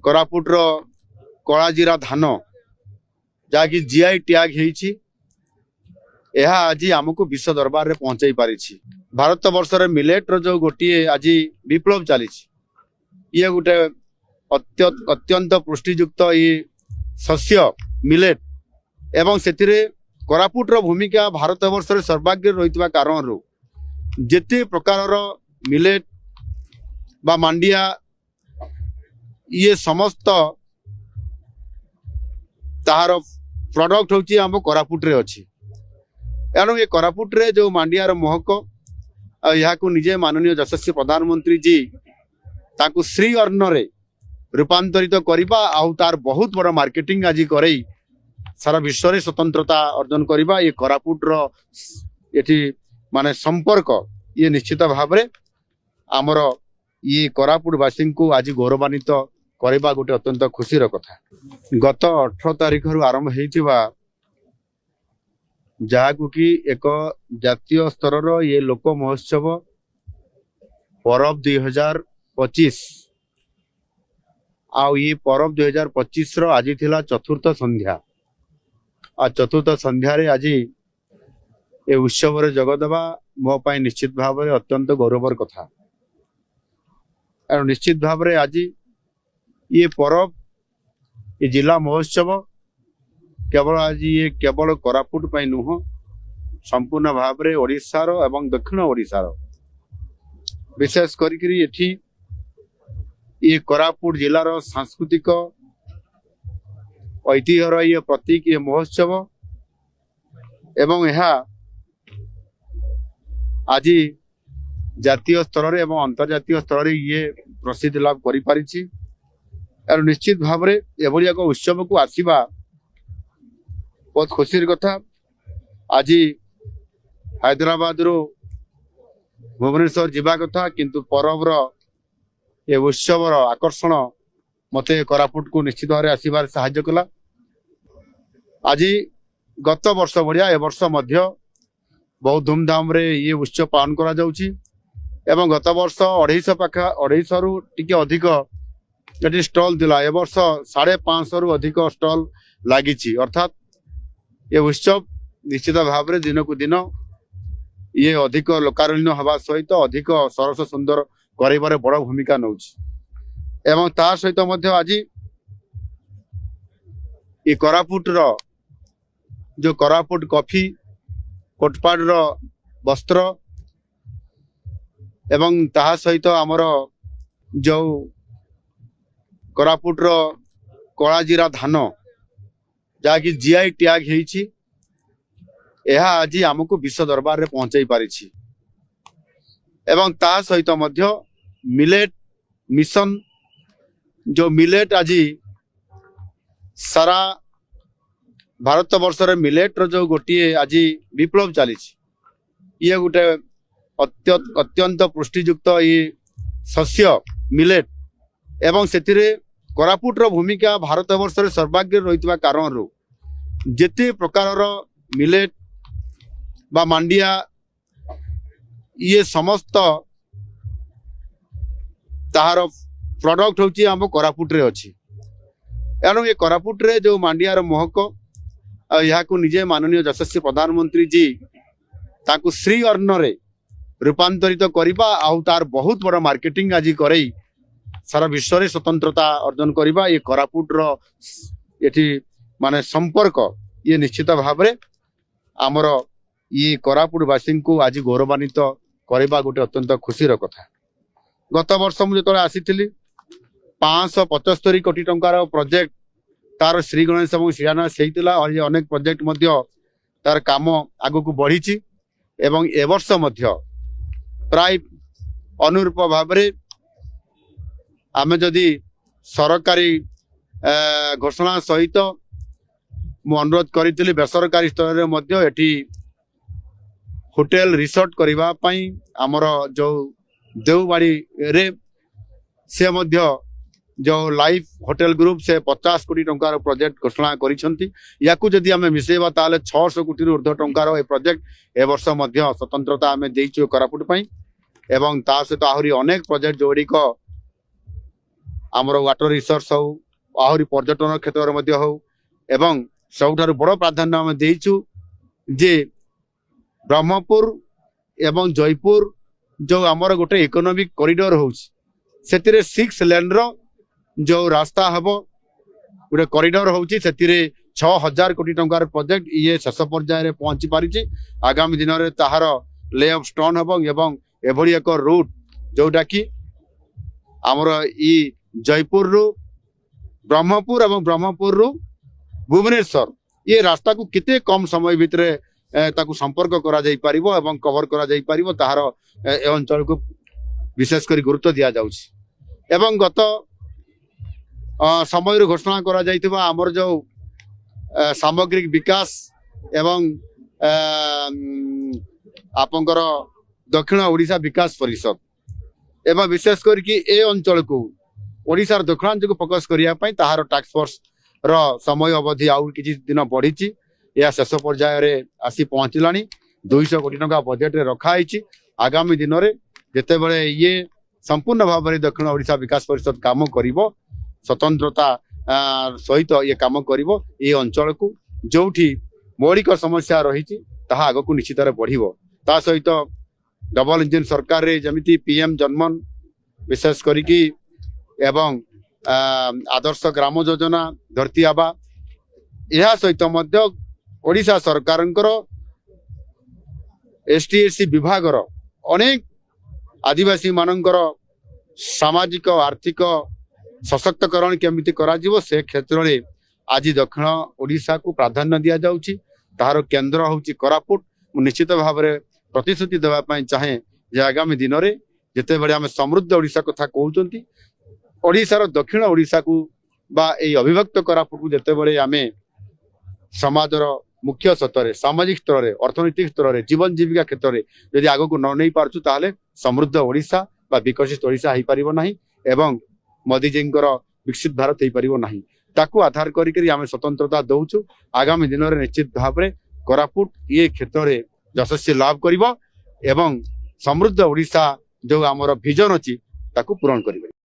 कोरापुट रो कलाजीरा धान जहाँकि GI tag होईछि यह आज आमको विश्व दरबार रे पहुंचाई पारिछि। भारत वर्ष रे मिलेट रो जो गोटे आज विप्लव चली ये गोटे अत्यंत पुष्टियुक्त ये शस्य मिलेट एवं से कोरापुट रो भूमिका भारत वर्ष रे सर्वाग्रे रही कारण जेते प्रकार मिलेट बा मांडिया ये समस्त तार प्रोडक्ट होची हम कोरापुट रे अछि। एणु ये कोरापुट रे जो मांडियार महक यहाँ को निजे माननीय यशस्वी प्रधानमंत्री जी ताकू श्री अन्न रे रूपांतरित करबा आउ तार बहुत बड़ा मार्केटिंग आज करई सारा विश्व रे स्वतंत्रता अर्जन करबा ये कोरापुट रो एठी माने संपर्क ये निश्चित भाव रे आमर ये कोरापुट वासी को आज गौरवान्वित करबा गोटे अत्यंत खुशी कथा। गत 18 तारिख रु आरंभ होइतिबा जहाकू कि एक जातीय स्तर रो ये लोक महोत्सव परब 2025 आउ ये परब 2025 रो आज थिला चतुर्थ संध्या आ चतुर्थ संध्या रे आज ए उत्सव रे जगदबा मो पाई निश्चित भाव रे अत्यंत गौरवर कथा। और निश्चित भाव रे आज ये परब ये जिला महोत्सव केवल आज ये केवल कोरापुट पाई नुह संपूर्ण भाव रे ओडिशा रो एवं दक्षिण ओडिशा रो विशेष करी एठी ये कोरापुट जिला रो सांस्कृतिक ऐतिह्य रो ये प्रतीक ये महोत्सव एवं यह आज जातीय स्तर रे एवं अंतर्जातीय स्तर रे ये प्रसिद्धि लाभ करि पारिछि। और निश्चित भाव रे एभली एक उत्सव को आसीबा बहुत खुशी कथा। आज हैदराबाद रो भुवनेश्वर जीवा कथा किंतु परब रो ये उत्सव रो आकर्षण मते कोरापुट को निश्चित भाव रे आसीबार सहाय्य कला। आज गत वर्ष बढ़िया ए वर्ष मध्य बहुत धूमधाम रे ये उत्सव पालन करा जाउछि एवं गत वर्ष 250 पाखा 250 रु टिके अधिक ये स्टॉल दिला ए वर्ष 550 रु अधिक स्टॉल लागिछि अर्थात ये उत्सव निश्चित भाव रे दिन को दिन ये अधिक लोकारण्य हवा सहित अधिक सरस सुंदर करिबारे बड़ भूमिका नउछि एवं ता सहित मध्य आज ये कोरापुट रो जो कोरापुट कॉफी कोटपाड़ रो वस्त्र एवं ता सहित आमर जो कोरापुट रो कलाजीरा धान जहाँकि जीआई टैग होईछि यह आज आमको विश्व दरबार रे पहुंचाई पारिछि एवं ता सहित मध्य मिलेट मिशन जो मिलेट आज सारा भारत वर्ष रे मिलेट रो जो गोटे आज विप्लव चली ये गोटे अत्यंत पुष्टियुक्त ये शस्य मिलेट एवं से कोरापुट रो भूमिका भारत वर्ष रे सर्वाग्रे रही कारण जेते प्रकार मिलेट बा मांडिया ये समस्त तार प्रोडक्ट होची हम कोरापुट रे अछि। एणु ये कोरापुट रे जो मांडियार महक यहाँ को निजे माननीय यशस्वी प्रधानमंत्री जी ताकू श्री अन्न रे रूपांतरित करबा आउ तार बहुत बड़ा मार्केटिंग आज करई सारा विश्व रे स्वतंत्रता अर्जन करबा ये कोरापुट रो एठी माने संपर्क ये निश्चित भाव रे आमर ये कोरापुट वासी को आज गौरवान्वित करबा गोटे अत्यंत खुशी कथा। गत वर्ष मुझे तो आसीथिली 575 कोटी टंकार प्रोजेक्ट तार श्री गणेश और शिलान्यास होइतिला और ये अनेक प्रोजेक्ट मध्य तार काम आगु को बढ़ी एवं ए वर्ष मध्य प्राय अनुरूप भाव रे आमे जदि सरकारी घोषणा सहित मु अनुरोध करी बेसरकारी स्तर रे मध्य एठी होटेल रिसोर्ट करबा पई हमर जो देवबाड़ी रे से मध्य जो लाइफ होटेल ग्रुप से 50 कोटी टंकार प्रोजेक्ट घोषणा करिसंती याकू जदि आमे मिसेबा ताले 600 कोटी ऊर्ध्व टंकार ए प्रोजेक्ट ए वर्ष मध्य स्वतंत्रता आमे देइछु कोरापुट पई एवं ता सहित आहुरी अनेक प्रोजेक्ट जोड़ी को आमर वाटर रिसोर्स हो आहरी पर्यटन क्षेत्र में हो एवं सबुठारु बड़ प्राधान्य आम देइछु जे ब्रह्मपुर एवं जयपुर जो आमर गोटे इकोनॉमिक कॉरिडोर होउछि सेतिरे 6 लेन रो जो रास्ता हबो गोटे कॉरिडोर होउछि सेतिरे 6000 कोटी टंकार प्रोजेक्ट ये शेष पर्याय रे पहुंची पारिछि आगामी दिन रे ताहार ले ऑफ स्टोन हबो एवं एभली एक रूट जोटा कि आमर ई जयपुर रु ब्रह्मपुर एवं ब्रह्मपुर रु भुवनेश्वर ये रास्ता को किते कम समय भितरे ताकू संपर्क करा जाई परिबो एवं कवर करा जाई परिबो ताहार ए अंचल को विशेष करी गुरुत्व दिया जाउछि एवं गत समय घोषणा करा जाइथिबा हमर जो सामग्रिक विकास एवं आपंकर दक्षिण ओडिशा विकास परिषद एवं विशेष करके ए अंचल को ओडिशार दक्षिणांचल को फोकस करिया पई ताहार टास्क फोर्स रो समय अवधि आउ किछि दिन बढ़िछि या शेष पर्याय रे आसी पहुंचलानी 200 कोटी टंका बजेट रे रखा आइछि आगामी दिन रे जेते बेले ये संपूर्ण भाव में दक्षिण ओडिशा विकास परिषद काम करिवो स्वतंत्रता सहित ये काम करिवो ये अंचल को जोठी मौलिक समस्या रही ताहा आग को निश्चित बढ़िवो ता सहित डबल इंजिन सरकार रे जमिति पीएम जनमन विशेष करिकी एवं आदर्श ग्राम योजना धरती आबा यह सहित मध्य ओडिशा सरकारंकर एसटीएससी विभाग अनेक आदिवासी मानकर सामाजिक आर्थिक सशक्तकरण केमिति करा जीवो से क्षेत्र में आज दक्षिण ओडिशा को प्राधान्य दिया जाउछि ताहार केंद्र होउछि कोरापुट निश्चित भाव में प्रतिश्रुति देवा पई चाहे जे आगामी दिन रे जेते बेले हम समृद्ध ओडिशा कथा कहउचंती ओडिशार दक्षिण ओडिशा को बा ए अविभक्त कोरापुट को जेते बेले आमे समाजर मुख्य स्तर रे सामाजिक स्तर रे अर्थनैतिक स्तर रे जीवन जीविका क्षेत्र रे यदि आगो को न नहीं पारछु ताहले समृद्ध ओडिशा बा विकसित ओडिशा होई परिबो नाही एवं मोदी जींकर विकसित भारत होई परिबो नाही ताकू आधार करी आमे स्वतंत्रता दउछु आगामी दिन रे निश्चित भाव रे कोरापुट ये क्षेत्र रे यशस्वी लाभ करिवो एवं समृद्ध ओडिशा जो आमर विजन अछि ताकू पूर्ण करिवो।